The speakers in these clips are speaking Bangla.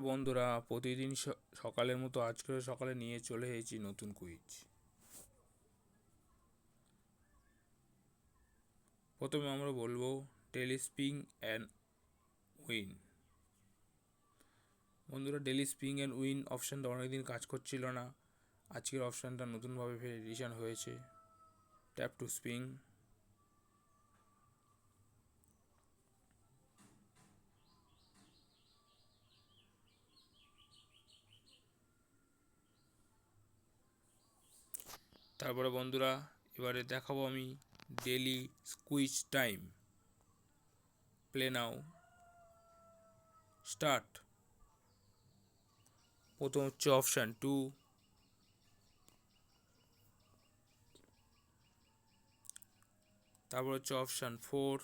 বন্ধুরা, প্রতিদিন সকালের মতো আজকেও সকালে নিয়ে চলে এসেছি নতুন কুইজ। প্রথমে আমরা বলবো ডেলি স্পিং অ্যান্ড উইন। বন্ধুরা, ডেলি স্পিং অ্যান্ড উইন অপশানটা অনেকদিন কাজ করছিল না। আজকের অপশানটা নতুনভাবে ফের এডিশন হয়েছে। Tap to spin. তারপরে বন্ধুরা, এবারে দেখাবো আমি daily quiz time. Play now. Start. প্রথম হচ্ছে অপশান 2, তারপর হচ্ছে অপশান 4,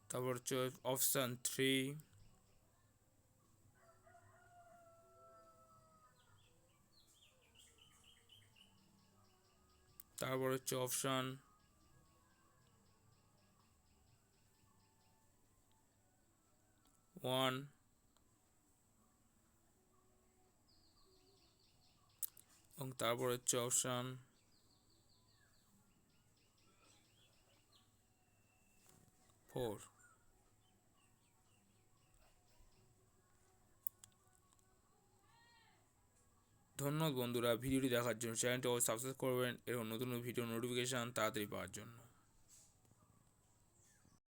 তারপর হচ্ছে অপশান 3, তারপর হচ্ছে অপশান 1, এবং তারপর হচ্ছে অপশান 4। ধন্যবাদ বন্ধুরা, ভিডিওটি দেখার জন্য। চ্যানেলটি সাবস্ক্রাইব করবেন এবং নতুন ভিডিও নোটিফিকেশান তাড়াতাড়ি পাওয়ার জন্য।